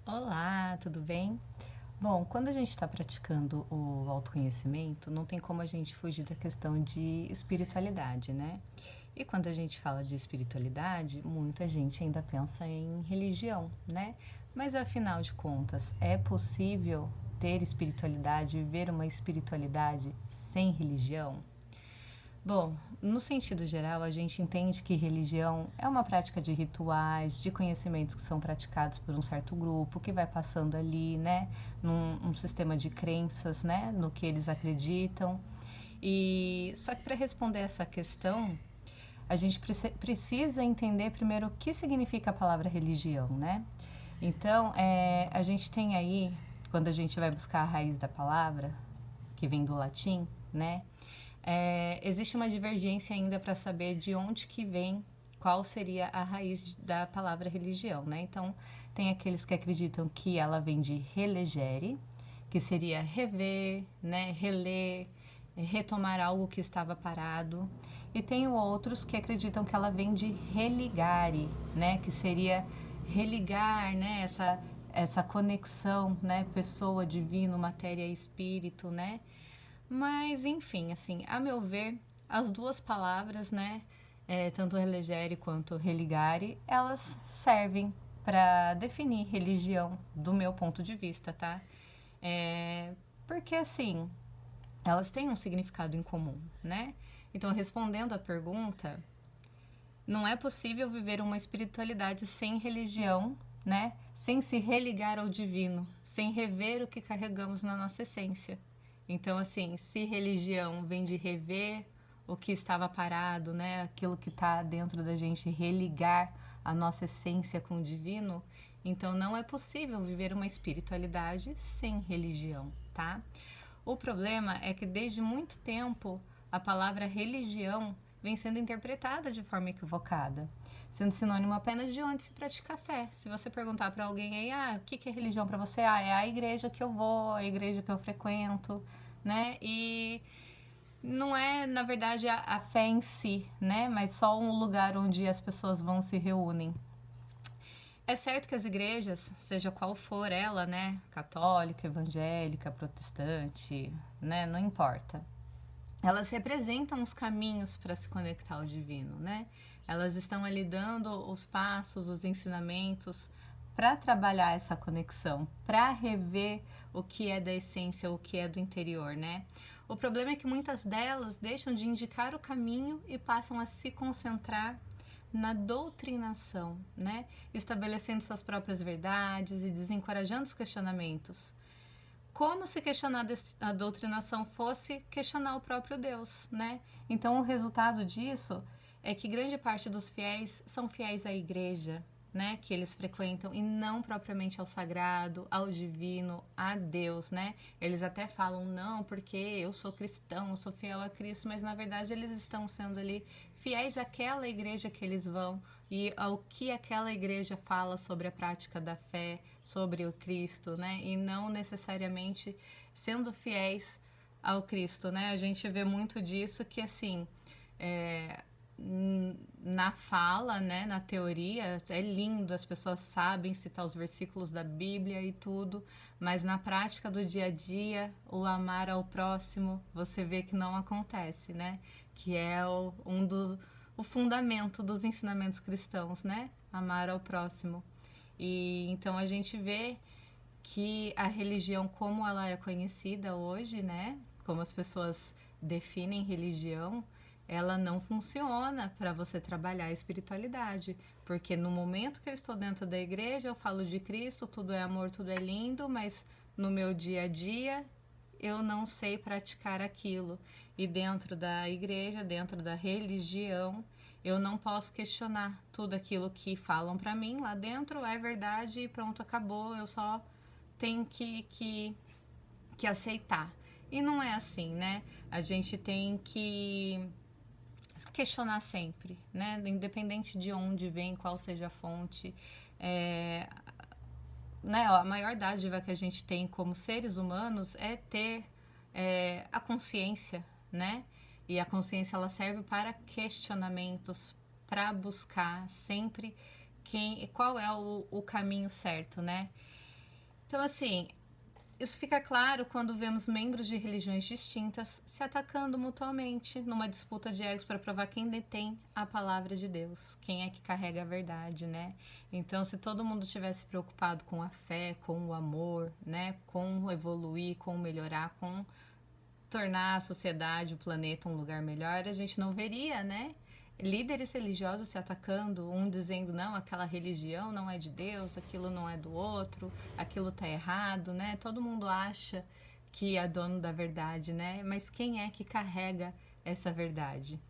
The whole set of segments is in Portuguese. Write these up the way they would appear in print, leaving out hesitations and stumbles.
Olá, tudo bem? Bom, quando a gente está praticando o autoconhecimento, não tem como a gente fugir da questão de espiritualidade, né? E quando a gente fala de espiritualidade, muita gente ainda pensa em religião, né? Mas afinal de contas, é possível ter espiritualidade, viver uma espiritualidade sem religião? Bom, no sentido geral, a gente entende que religião é uma prática de rituais, de conhecimentos que são praticados por um certo grupo, que vai passando ali, né, num um sistema de crenças, né, no que eles acreditam. E só que para responder essa questão, a gente precisa entender primeiro o que significa a palavra religião, né? Então, a gente tem aí, quando a gente vai buscar a raiz da palavra, que vem do latim, né? Existe uma divergência ainda para saber de onde que vem, qual seria a raiz da palavra religião, né? Então, tem aqueles que acreditam que ela vem de relegere, que seria rever, né, reler, retomar algo que estava parado. E tem outros que acreditam que ela vem de religare, né, que seria religar, né, essa conexão, né, pessoa, divino, matéria e espírito, né? Mas, enfim, assim, a meu ver, as duas palavras, né, tanto religare quanto religare, elas servem para definir religião do meu ponto de vista, tá? É, porque, assim, elas têm um significado em comum, né? Então, respondendo à pergunta, não é possível viver uma espiritualidade sem religião, né? Sem se religar ao divino, sem rever o que carregamos na nossa essência. Então, assim, se religião vem de rever o que estava parado, né? Aquilo que está dentro da gente, religar a nossa essência com o divino, então não é possível viver uma espiritualidade sem religião, tá? O problema é que desde muito tempo a palavra religião vem sendo interpretada de forma equivocada, sendo sinônimo apenas de onde se pratica a fé. Se você perguntar para alguém aí, o que é religião para você? É a igreja que eu vou, a igreja que eu frequento, né? E não é, na verdade, a fé em si, né? Mas só um lugar onde as pessoas vão se reúnem. É certo que as igrejas, seja qual for ela, né, católica, evangélica, protestante, né, não importa, elas representam os caminhos para se conectar ao divino, né? Elas estão ali dando os passos, os ensinamentos para trabalhar essa conexão, para rever o que é da essência, o que é do interior, né? O problema é que muitas delas deixam de indicar o caminho e passam a se concentrar na doutrinação, né? Estabelecendo suas próprias verdades e desencorajando os questionamentos. Como se questionar a doutrinação fosse questionar o próprio Deus, né? Então, o resultado disso é que grande parte dos fiéis são fiéis à igreja, né, que eles frequentam e não propriamente ao sagrado, ao divino, a Deus, né? Eles até falam não, porque eu sou cristão, eu sou fiel a Cristo, mas na verdade eles estão sendo ali fiéis àquela igreja que eles vão e ao que aquela igreja fala sobre a prática da fé, sobre o Cristo, né? E não necessariamente sendo fiéis ao Cristo, né? A gente vê muito disso que assim, na fala, né, na teoria, é lindo, as pessoas sabem citar os versículos da Bíblia e tudo, mas na prática do dia a dia, o amar ao próximo, você vê que não acontece, né? Que é o fundamento dos ensinamentos cristãos, né? Amar ao próximo. E então a gente vê que a religião como ela é conhecida hoje, né? Como as pessoas definem religião, ela não funciona para você trabalhar a espiritualidade, porque no momento que eu estou dentro da igreja, eu falo de Cristo, tudo é amor, tudo é lindo, mas no meu dia a dia eu não sei praticar aquilo. E dentro da igreja, dentro da religião, eu não posso questionar tudo aquilo que falam para mim. Lá dentro é verdade e pronto, acabou. Eu só tenho que aceitar. E não é assim, né? A gente tem que questionar sempre, né? Independente de onde vem, qual seja a fonte. É, né? A maior dádiva que a gente tem como seres humanos é ter a consciência, né? E a consciência ela serve para questionamentos, para buscar sempre qual é o caminho certo, né? Então, assim, isso fica claro quando vemos membros de religiões distintas se atacando mutuamente numa disputa de egos para provar quem detém a palavra de Deus, quem é que carrega a verdade, né? Então, se todo mundo tivesse preocupado com a fé, com o amor, né, com evoluir, com melhorar, com tornar a sociedade, o planeta um lugar melhor, a gente não veria, né? Líderes religiosos se atacando, um dizendo não, aquela religião não é de Deus, aquilo não é do outro, aquilo tá errado, né? Todo mundo acha que é dono da verdade, né? Mas quem é que carrega essa verdade?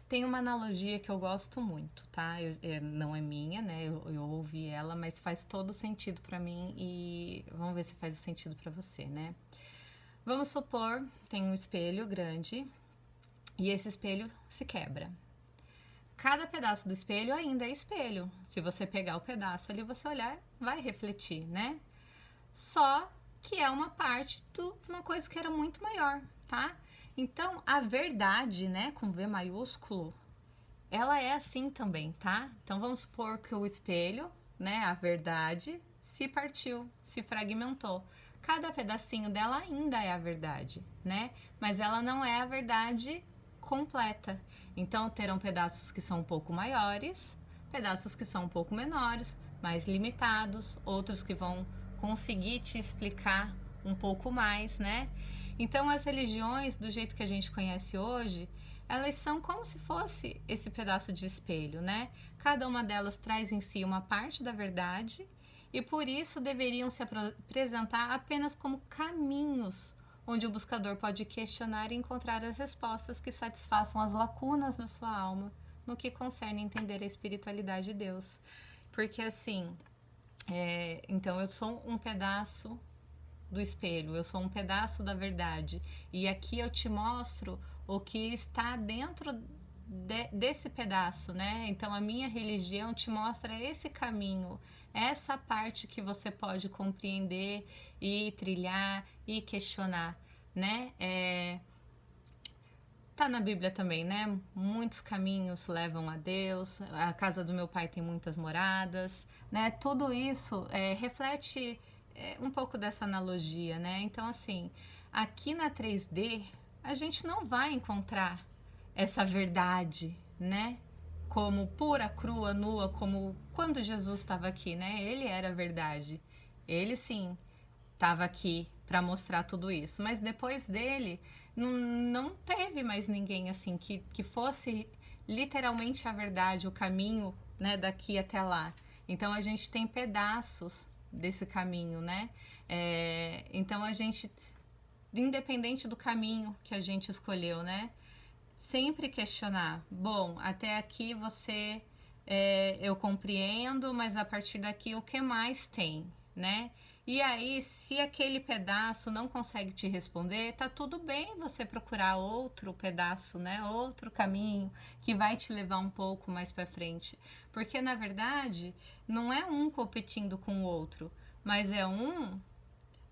Tem uma analogia que eu gosto muito, tá? Não é minha, né? Eu ouvi ela, mas faz todo sentido para mim e vamos ver se faz sentido para você, né? Vamos supor, tem um espelho grande e esse espelho se quebra. Cada pedaço do espelho ainda é espelho. Se você pegar o pedaço ali, você olhar, vai refletir, né? Só que é uma parte de uma coisa que era muito maior, tá? Então, a verdade, né, com V maiúsculo, ela é assim também, tá? Então, vamos supor que o espelho, né, a verdade, se partiu, se fragmentou. Cada pedacinho dela ainda é a verdade, né? Mas ela não é a verdade completa. Então, terão pedaços que são um pouco maiores, pedaços que são um pouco menores, mais limitados, outros que vão conseguir te explicar um pouco mais, né? Então, as religiões, do jeito que a gente conhece hoje, elas são como se fosse esse pedaço de espelho, né? Cada uma delas traz em si uma parte da verdade e por isso deveriam se apresentar apenas como caminhos onde o buscador pode questionar e encontrar as respostas que satisfaçam as lacunas da sua alma no que concerne entender a espiritualidade de Deus. Porque assim, então eu sou um pedaço do espelho, eu sou um pedaço da verdade e aqui eu te mostro o que está dentro desse pedaço, né? Então a minha religião te mostra esse caminho, essa parte que você pode compreender e trilhar e questionar, né? Tá na Bíblia também, né? Muitos caminhos levam a Deus. A casa do meu pai tem muitas moradas, né? Tudo isso reflete um pouco dessa analogia, né? Então, assim, aqui na 3D, a gente não vai encontrar essa verdade, né? Como pura, crua, nua, como quando Jesus estava aqui, né? Ele era a verdade. Ele sim estava aqui para mostrar tudo isso. Mas depois dele, não teve mais ninguém assim que fosse literalmente a verdade, o caminho, né, daqui até lá. Então a gente tem pedaços desse caminho, né? Então a gente, independente do caminho que a gente escolheu, né? Sempre questionar. Bom, até aqui você eu compreendo, mas a partir daqui o que mais tem, né? E aí, se aquele pedaço não consegue te responder, tá tudo bem você procurar outro pedaço, né? Outro caminho que vai te levar um pouco mais para frente. Porque na verdade, não é um competindo com o outro, mas é um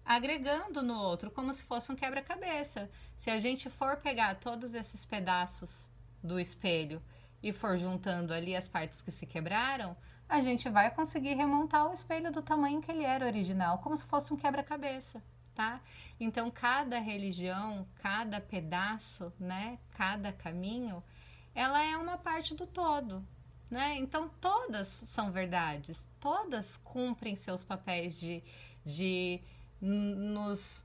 agregando no outro, como se fosse um quebra-cabeça. Se a gente for pegar todos esses pedaços do espelho e for juntando ali as partes que se quebraram, a gente vai conseguir remontar o espelho do tamanho que ele era original, como se fosse um quebra-cabeça, tá? Então, cada religião, cada pedaço, né, cada caminho, ela é uma parte do todo, né? Então, todas são verdades, todas cumprem seus papéis de nos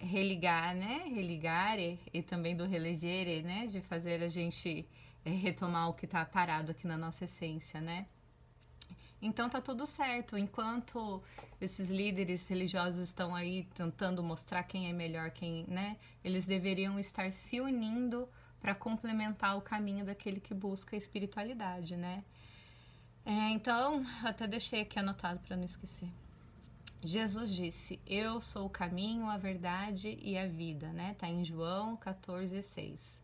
religar, né? Religare e também do relegere, né? De fazer a gente retomar o que está parado aqui na nossa essência, né? Então tá tudo certo. Enquanto esses líderes religiosos estão aí tentando mostrar quem é melhor, quem, né? Eles deveriam estar se unindo para complementar o caminho daquele que busca a espiritualidade, né? Então, até deixei aqui anotado para não esquecer. Jesus disse: eu sou o caminho, a verdade e a vida, né? Tá em João 14:6.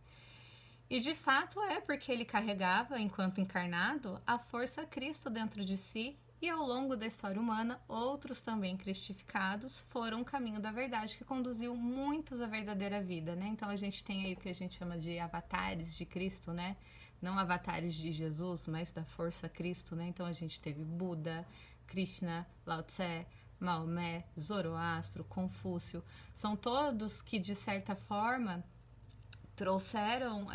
E de fato porque ele carregava, enquanto encarnado, a força Cristo dentro de si, e ao longo da história humana, outros também cristificados foram o caminho da verdade que conduziu muitos à verdadeira vida, né? Então a gente tem aí o que a gente chama de avatares de Cristo, né? Não avatares de Jesus, mas da força Cristo, né? Então a gente teve Buda, Krishna, Lao Tse, Maomé, Zoroastro, Confúcio, são todos que, de certa forma, trouxeram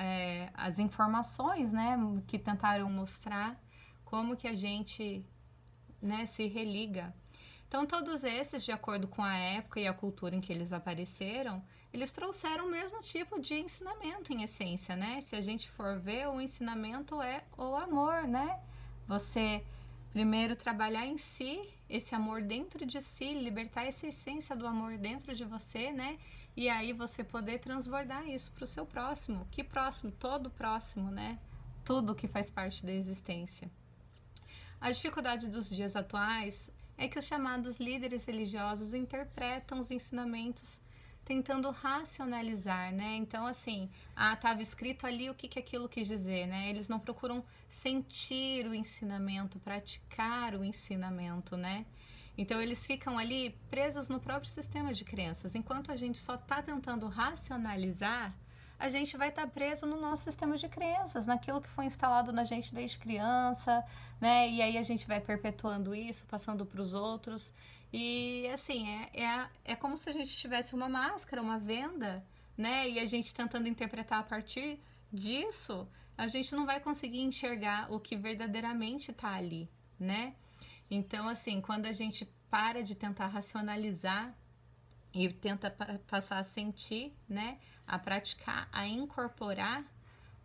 as informações, né, que tentaram mostrar como que a gente, né, se religa. Então, todos esses, de acordo com a época e a cultura em que eles apareceram, eles trouxeram o mesmo tipo de ensinamento, em essência, né? Se a gente for ver, o ensinamento é o amor, né? Você primeiro trabalhar em si, esse amor dentro de si, libertar essa essência do amor dentro de você, né? E aí você poder transbordar isso para o seu próximo. Que próximo? Todo próximo, né? Tudo que faz parte da existência. A dificuldade dos dias atuais é que os chamados líderes religiosos interpretam os ensinamentos tentando racionalizar, né? Então, assim, estava escrito ali o que aquilo quis dizer, né? Eles não procuram sentir o ensinamento, praticar o ensinamento, né? Então, eles ficam ali presos no próprio sistema de crenças. Enquanto a gente só está tentando racionalizar, a gente vai estar preso no nosso sistema de crenças, naquilo que foi instalado na gente desde criança, né? E aí a gente vai perpetuando isso, passando para os outros. E assim, é como se a gente tivesse uma máscara, uma venda, né? E a gente tentando interpretar a partir disso, a gente não vai conseguir enxergar o que verdadeiramente está ali, né? Então, assim, quando a gente para de tentar racionalizar e tenta passar a sentir, né? A praticar, a incorporar,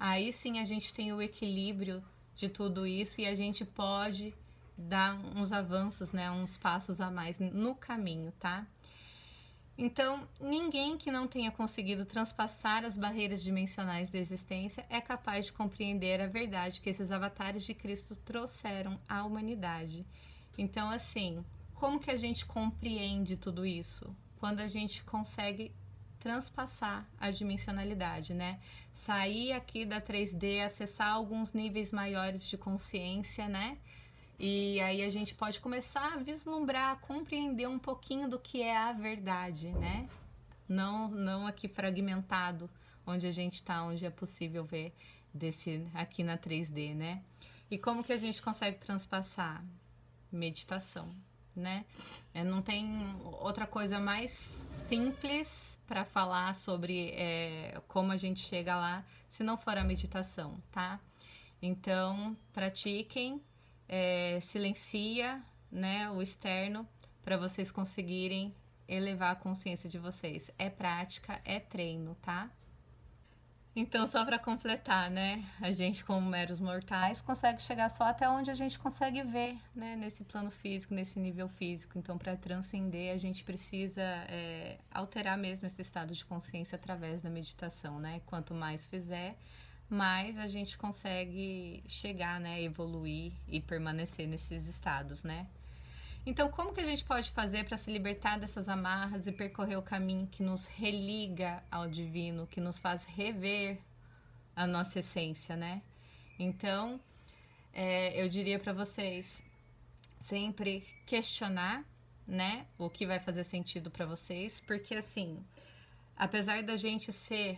aí sim a gente tem o equilíbrio de tudo isso e a gente pode dar uns avanços, né? Uns passos a mais no caminho, tá? Então, ninguém que não tenha conseguido transpassar as barreiras dimensionais da existência é capaz de compreender a verdade que esses avatares de Cristo trouxeram à humanidade. Então, assim, como que a gente compreende tudo isso? Quando a gente consegue transpassar a dimensionalidade, né? Sair aqui da 3D, acessar alguns níveis maiores de consciência, né? E aí a gente pode começar a vislumbrar, a compreender um pouquinho do que é a verdade, né? Não aqui fragmentado, onde a gente está, onde é possível ver desse aqui na 3D, né? E como que a gente consegue transpassar? Meditação, né? Não tem outra coisa mais simples para falar sobre como a gente chega lá, se não for a meditação, tá? Então, pratiquem, silencia, né, o externo para vocês conseguirem elevar a consciência de vocês. É prática, é treino, tá? Então, só para completar, né? A gente, como meros mortais, consegue chegar só até onde a gente consegue ver, né? Nesse plano físico, nesse nível físico. Então, para transcender, a gente precisa alterar mesmo esse estado de consciência através da meditação, né? Quanto mais fizer, mais a gente consegue chegar, né? Evoluir e permanecer nesses estados, né? Então, como que a gente pode fazer para se libertar dessas amarras e percorrer o caminho que nos religa ao divino, que nos faz rever a nossa essência, né? Então, eu diria para vocês sempre questionar, né, o que vai fazer sentido para vocês, porque assim, apesar da gente ser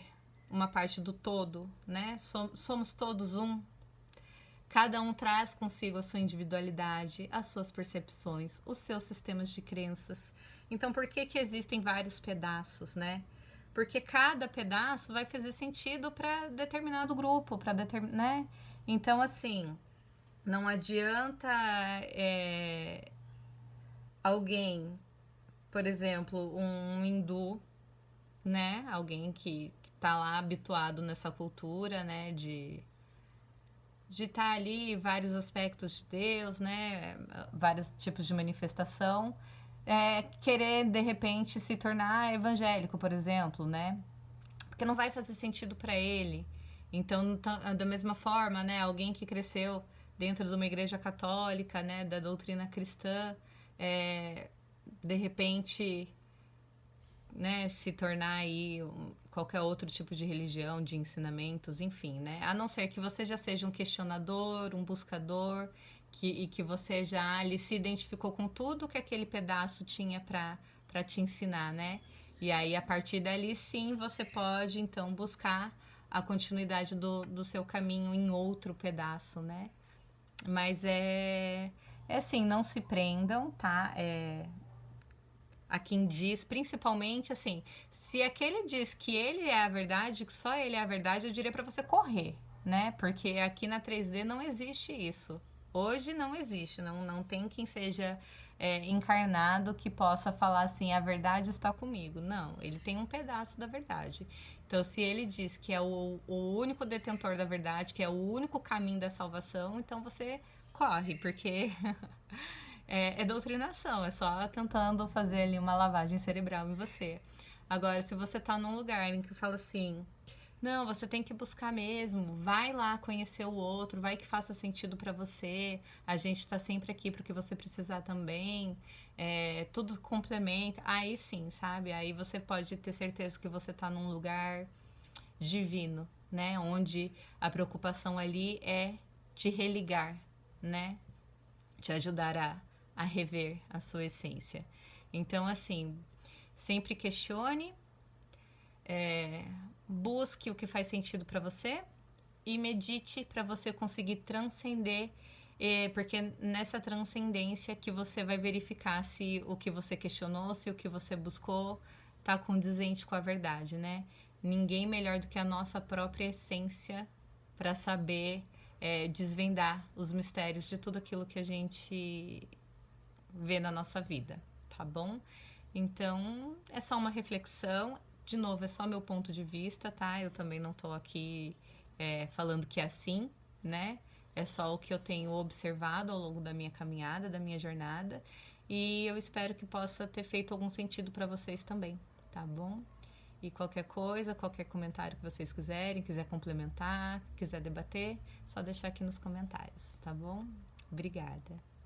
uma parte do todo, né, somos todos um. Cada um traz consigo a sua individualidade, as suas percepções, os seus sistemas de crenças. Então, por que existem vários pedaços, né? Porque cada pedaço vai fazer sentido para determinado grupo, né? Então, assim, não adianta alguém, por exemplo, um hindu, né? Alguém que está lá habituado nessa cultura, né? De estar ali vários aspectos de Deus, né? Vários tipos de manifestação, querer de repente se tornar evangélico, por exemplo, né? Porque não vai fazer sentido para ele. Então, da mesma forma, né? Alguém que cresceu dentro de uma igreja católica, né? Da doutrina cristã, de repente, né? Se tornar aí qualquer outro tipo de religião, de ensinamentos, enfim, né? A não ser que você já seja um questionador, um buscador, e que você já ali se identificou com tudo que aquele pedaço tinha para te ensinar, né? E aí, a partir dali, sim, você pode, então, buscar a continuidade do seu caminho em outro pedaço, né? Mas assim, não se prendam, tá? a quem diz, principalmente assim, se aquele diz que ele é a verdade, que só ele é a verdade, eu diria para você correr, né? Porque aqui na 3D não existe isso. Hoje não existe, não tem quem seja encarnado que possa falar assim, a verdade está comigo. Não, ele tem um pedaço da verdade. Então, se ele diz que é o único detentor da verdade, que é o único caminho da salvação, então você corre, porque é doutrinação, é só tentando fazer ali uma lavagem cerebral em você. Agora, se você tá num lugar em que fala assim, não, você tem que buscar mesmo, vai lá conhecer o outro, vai que faça sentido para você, a gente tá sempre aqui pro que você precisar também, tudo complementa, aí sim, sabe? Aí você pode ter certeza que você tá num lugar divino, né? Onde a preocupação ali é te religar, né? Te ajudar a rever a sua essência. Então, assim, sempre questione, busque o que faz sentido para você e medite para você conseguir transcender, porque nessa transcendência que você vai verificar se o que você questionou, se o que você buscou está condizente com a verdade, né? Ninguém melhor do que a nossa própria essência para saber desvendar os mistérios de tudo aquilo que a gente vê na nossa vida, tá bom? Então, é só uma reflexão. De novo, é só meu ponto de vista, tá? Eu também não tô aqui falando que é assim, né? É só o que eu tenho observado ao longo da minha caminhada, da minha jornada. E eu espero que possa ter feito algum sentido para vocês também, tá bom? E qualquer coisa, qualquer comentário que vocês quiserem, quiser complementar, quiser debater, só deixar aqui nos comentários, tá bom? Obrigada.